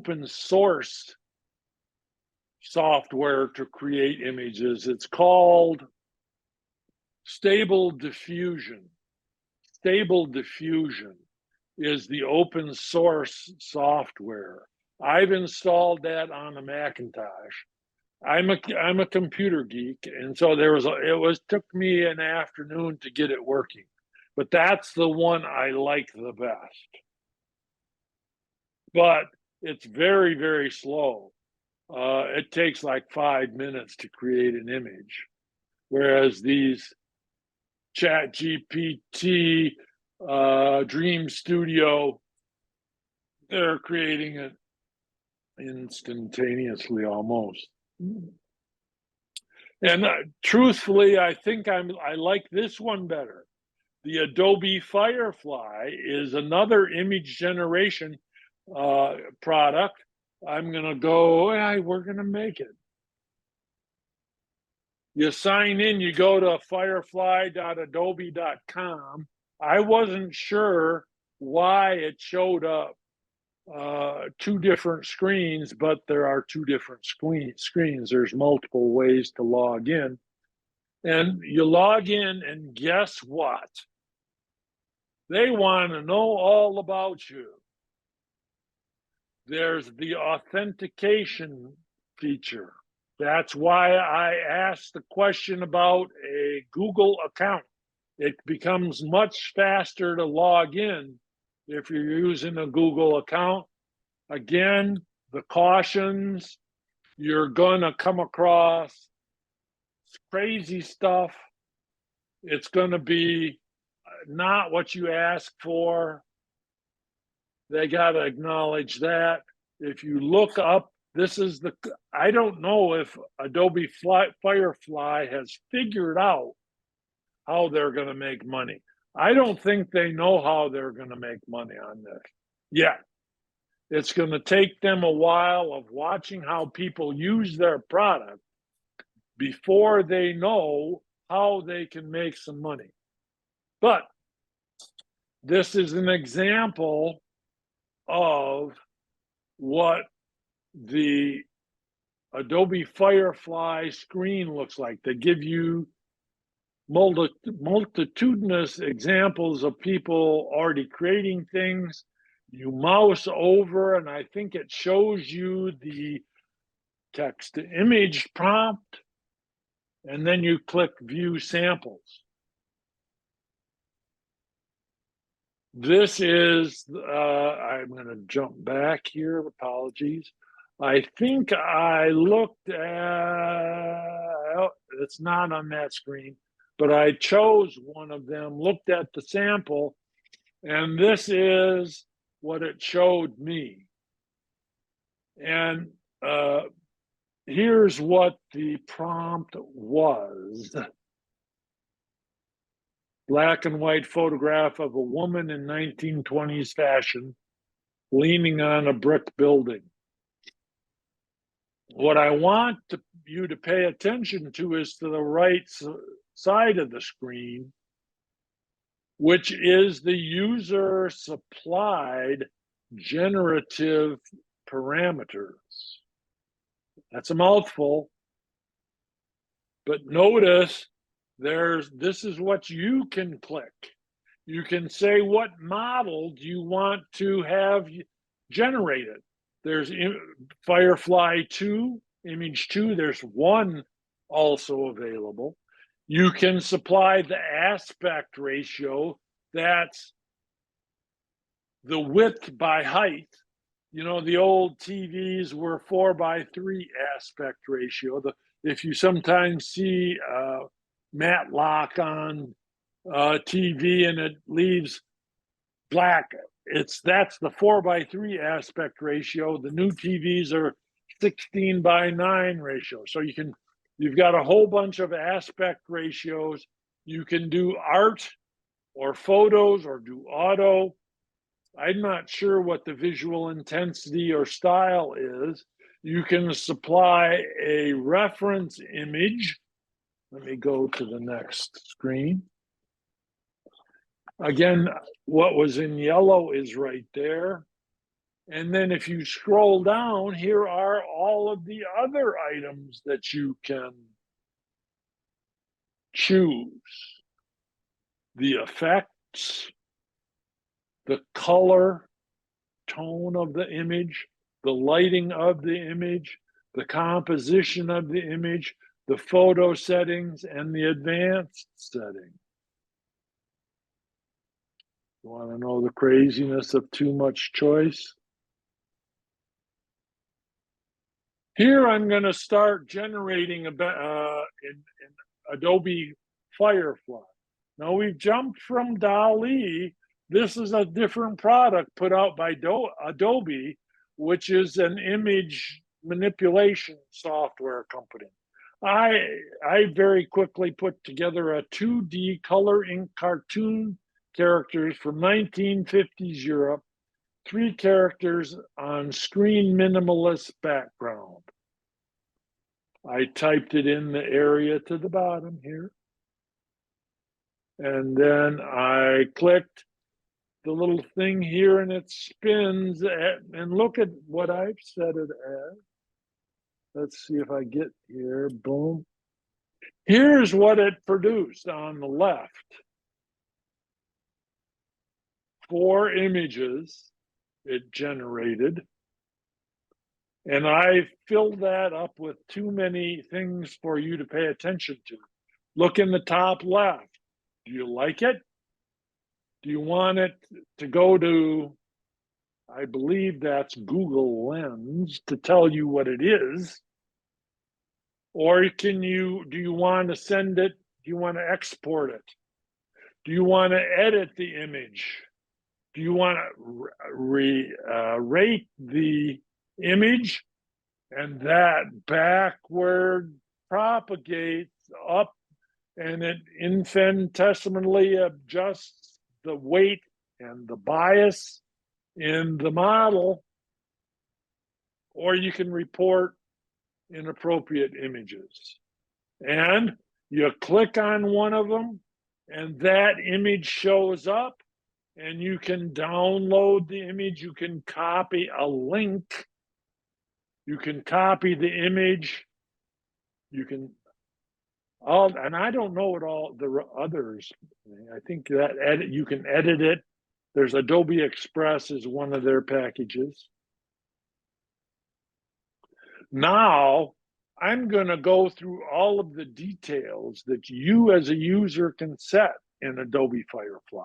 open source software to create images. It's called Stable Diffusion. Stable Diffusion is the open source software. I've installed that on a Macintosh. I'm a computer geek, and so took me an afternoon to get it working. But that's the one I like the best. But it's very, very slow. It takes like 5 minutes to create an image, whereas these ChatGPT, Dream Studio, they're creating it instantaneously almost. And truthfully, I think I like this one better. The Adobe Firefly is another image generation product. I'm going to go, we're going to make it. You sign in, you go to firefly.adobe.com. I wasn't sure why it showed up two different screens, but there are two different screens. There's multiple ways to log in. And you log in, and guess what? They want to know all about you. There's the authentication feature. That's why I asked the question about a Google account. It becomes much faster to log in if you're using a Google account. Again, the cautions, you're going to come across crazy stuff. It's going to be not what you ask for. They got to acknowledge that. If you look up, I don't know if Adobe Firefly has figured out how they're going to make money. I don't think they know how they're going to make money on this yet. It's going to take them a while of watching how people use their product before they know how they can make some money. But this is an example of what the Adobe Firefly screen looks like. They give you multitudinous examples of people already creating things. You mouse over, and I think it shows you the text to image prompt, and then you click View Samples. This is, I'm going to jump back here, apologies. I think I looked at, it's not on that screen, but I chose one of them, looked at the sample, and this is what it showed me. And here's what the prompt was. Black and white photograph of a woman in 1920s fashion leaning on a brick building. What I want you to pay attention to is to the right side of the screen, which is the user supplied generative parameters. That's a mouthful, but notice this is what you can click. You can say what model do you want to have generated. There's Firefly 2, Image 2, there's one also available. You can supply the aspect ratio, that's the width by height. You know, the old TVs were 4:3 aspect ratio. If you sometimes see Matlock on TV and it leaves black, that's the 4:3 aspect ratio. The new TVs are 16:9 ratio. So you've got a whole bunch of aspect ratios. You can do art or photos or do auto. I'm not sure what the visual intensity or style is. You can supply a reference image. Let me go to the next screen. Again, what was in yellow is right there. And then if you scroll down, here are all of the other items that you can choose. The effects, the color, tone of the image, the lighting of the image, the composition of the image, the photo settings, and the advanced settings. You want to know the craziness of too much choice? Here I'm going to start generating in Adobe Firefly. Now we've jumped from OLLI. This is a different product put out by Adobe, which is an image manipulation software company. I very quickly put together a 2D color ink cartoon characters from 1950s Europe, 3 characters on screen minimalist background. I typed it in the area to the bottom here. And then I clicked the little thing here and it spins and look at what I've set it as. Let's see if I get here, boom. Here's what it produced on the left. 4 images it generated. And I filled that up with too many things for you to pay attention to. Look in the top left. Do you like it? Do you want it to go to, I believe that's Google Lens to tell you what it is? Or do you want to send it? Do you want to export it? Do you want to edit the image? Do you want to rate the image? And that backward propagates up and it infinitesimally adjusts the weight and the bias in the model, or you can report inappropriate images. And you click on one of them and that image shows up and you can download the image. You can copy a link. You can copy the image. You can, and I don't know what all the others, I think that you can edit it. There's Adobe Express is one of their packages. Now, I'm going to go through all of the details that you as a user can set in Adobe Firefly.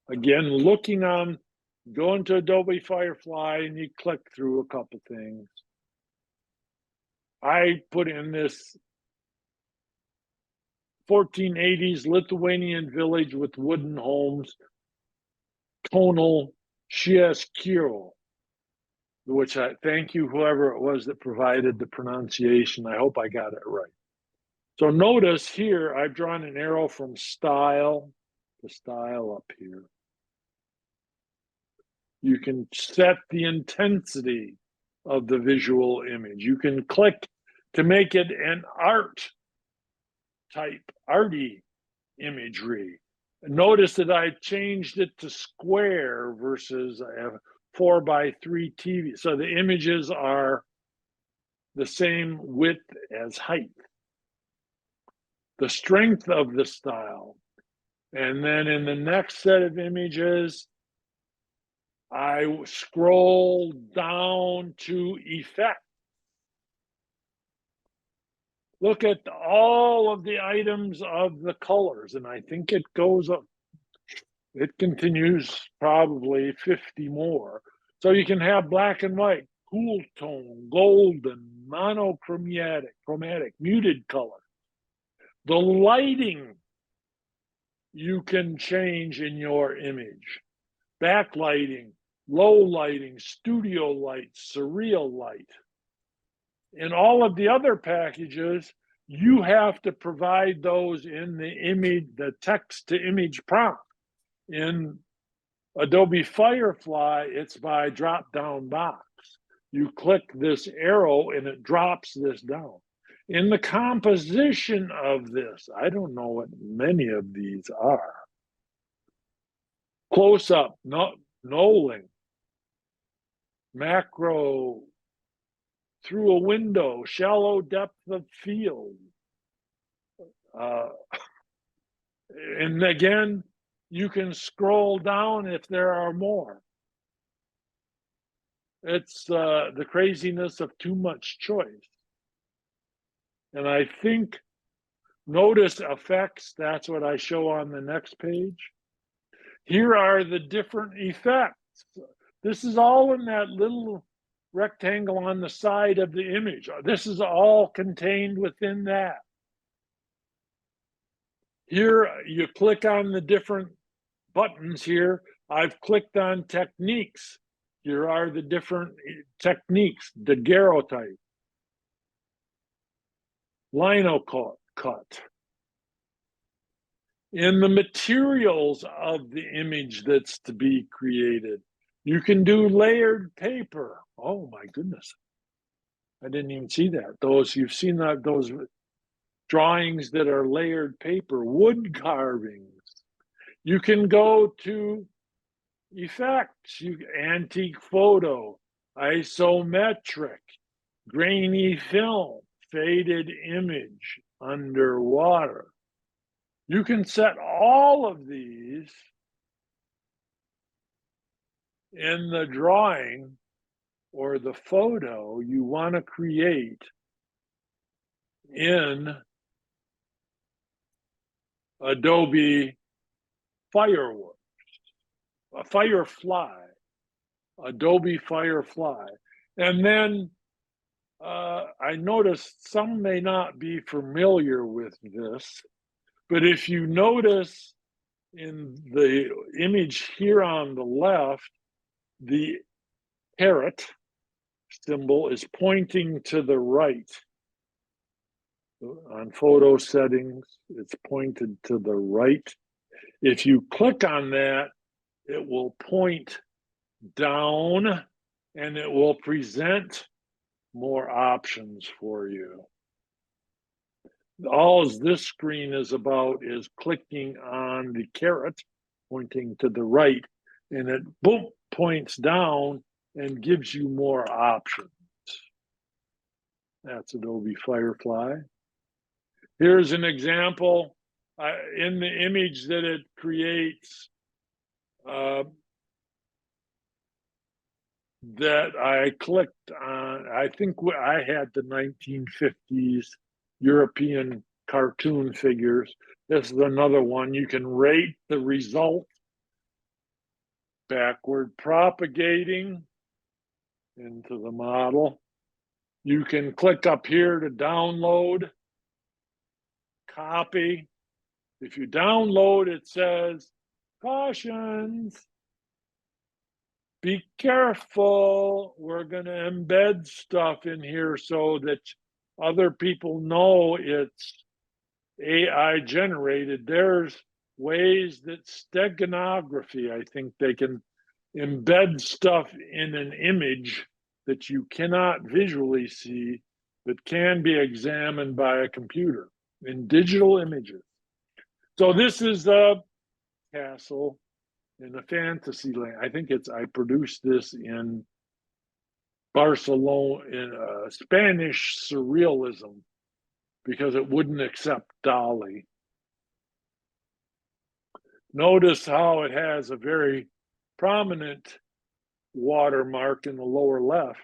Again, go into Adobe Firefly and you click through a couple things. I put in this 1480s Lithuanian village with wooden homes, tonal chiaroscuro, which I thank you, whoever it was that provided the pronunciation. I hope I got it right. So notice here, I've drawn an arrow from style to style up here. You can set the intensity of the visual image. You can click to make it an art type, arty imagery. Notice that I changed it to square versus I have 4:3 TV. So the images are the same width as height. The strength of the style. And then in the next set of images, I scroll down to effect. Look at all of the items of the colors, and I think it goes up. It continues probably 50 more. So you can have black and white, cool tone, golden, monochromatic, chromatic, muted color. The lighting you can change in your image. Backlighting, low lighting, studio light, surreal light. In all of the other packages, you have to provide those in the image, the text to image prompt. In Adobe Firefly, it's by drop-down box. You click this arrow and it drops this down. In the composition of this, I don't know what many of these are. Close up, no, knolling, macro, through a window, shallow depth of field. And again, you can scroll down if there are more. It's the craziness of too much choice. And I think, notice effects, that's what I show on the next page. Here are the different effects. This is all in that little rectangle on the side of the image. This is all contained within that. Here, you click on the different buttons here. I've clicked on techniques. Here are the different techniques, daguerreotype, lino cut. In the materials of the image that's to be created, you can do layered paper. Oh my goodness. I didn't even see that. Those, you've seen that, those drawings that are layered paper, wood carvings. You can go to effects, antique photo, isometric, grainy film, faded image, underwater. You can set all of these in the drawing or the photo you want to create in Adobe Firefly, Adobe Firefly. And then I noticed some may not be familiar with this, but if you notice in the image here on the left, the caret symbol is pointing to the right. On photo settings, it's pointed to the right. If you click on that, it will point down and it will present more options for you. All this screen is about is clicking on the caret pointing to the right, and it boom points down and gives you more options. That's Adobe Firefly. Here's an example in the image that it creates that I clicked on. I think I had the 1950s European cartoon figures. This is another one. You can rate the result. Backward propagating into the model. You can click up here to download, copy. If you download, it says, cautions, be careful. We're going to embed stuff in here so that other people know it's AI generated. There's ways that steganography, I think they can embed stuff in an image that you cannot visually see, but can be examined by a computer in digital images. So this is a castle in a fantasy land. I think I produced this in Barcelona, in Spanish surrealism, because it wouldn't accept OLLI. Notice how it has a very prominent watermark in the lower left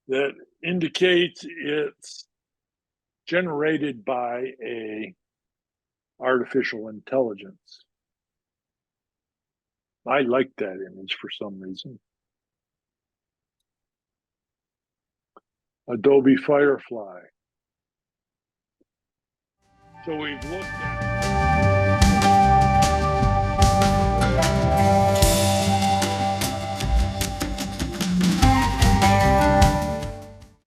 that indicates it's generated by a artificial intelligence. I like that image for some reason. Adobe Firefly. So we've looked at